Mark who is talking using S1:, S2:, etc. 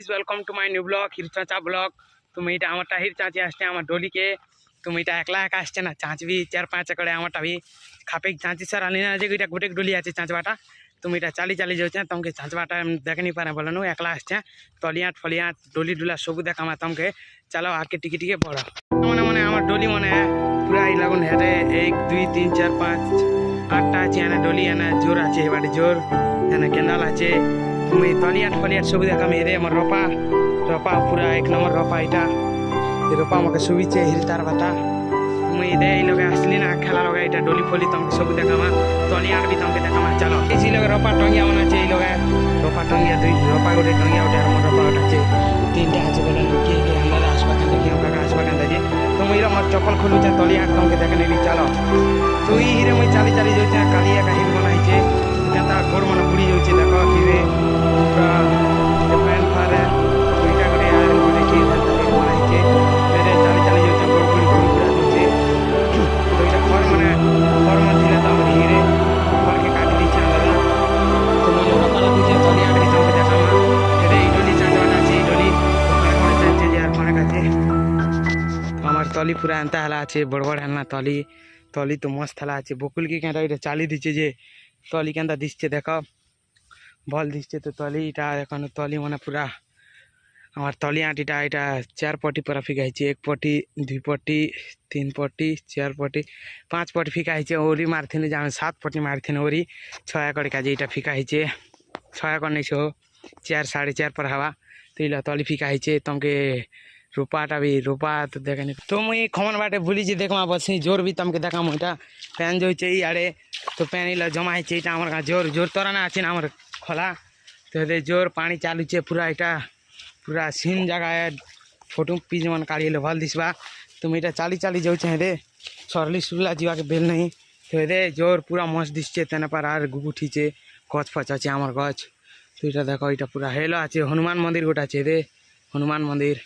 S1: welcome to my new blog here चाचा blog तुम इटा आमारटा हिर चाची आसते आमार डोली के तुम इटा एकला एका आसते ना चाँच भी चार पाँच एकड़े आमारटा भी खापे चाँची सर आनी ना जे इटा गोटे डोली आछे चाँचबाटा तुम इटा चाली चाली जाऊे तुमके चाँचबाटा देख नहीं पारे बोलो एकला आसते तलियाट फलियाट डोली डुला सब देखा तुमके चलो आके टिके टिके पढ़ो मने मने आमार डोली मने पूरा लगन हेटे 1 2 3 4 5 8टा आछे एने डोली एने जोर आछे एबारे जोर एने कैंडल आछे তুমি তলিয়াট ফলিয়াট ছবি দেখাম রে আমার রপা রপা পুরা এক নম্বর রপা এটা এই রপা আমাকে ছবিছে হিরতার বাটা তুমি দে এই লগে আসলি না খেলা লগে এটা ডলি ফলি তোমাকে ছবি দেখামা তলিয়াট বি তোমাকে দেখামা চলো এই জি লগে রপা টঙ্গিয়া মনে আছে এই লগে রপা টঙ্গিয়া দুই রপা গোটে টঙ্গিয়া ওটা আমার রপা ওটা আছে তিনটা আছে বলে কে কে আমরা আসবা কেন দেখি আমরা আসবা কেন দেখি তুমি এর আমার চপল খুলুছে তলিয়াট তোমাকে দেখে নেবি চলো তুই হিরে মই চালি চালি যাচ্ছে কালিয়া কাহির বানাইছে কেনতা গোড় মনে পুড়ি যাচ্ছে দেখো হিরে तली पूरा एंता हला আছে বড় বড় হেলনা তলি তলি তো মস্ত হলা আছে বকুল কি কেনটা এটা চালি দিচ্ছে যে তলি কেনটা দিচ্ছে দেখো বল দিচ্ছে তো তলি এটা এখন তলি মানে পুরা আমার তলি আঁটিটা এটা 4 পটি পুরা ফিকাইছে 1 পটি 2 পটি 3 পটি 4 পটি 5 পটি ফিকাইছে ওরি মারথিনে যে আমি 7 পটি মারথিনে ওরি 6 একর কাজে এটা ফিকাইছে 6 একর নেছো 4 4.5 पर हवा तो इला तली ফিকাইছে তোমাকে रोपाटा भी रोपा तो देखनी तो मुई खमन बाटे भूली देखमा बस जोर भी तुमके देखा मुटा पैन जो आड़े तो पैन इला जमा है आमर जोर जोर तोराना अच्छे ना आमर खोला तो जोर पानी चालू है पूरा इटा पूरा सीन जगह है फोटो पिज मन काढ़ी भल दिशा तुम इटा चाली चाली जाऊे हे सरली सुरला जीवा के बेल नहीं तो हे जोर पूरा मस्त दिशे तेना पर आर गुगुठीचे गच फच अच्छे आमर गच तो इटा देखो इटा पूरा हेलो आछे हनुमान मंदिर गोटा आछे हनुमान मंदिर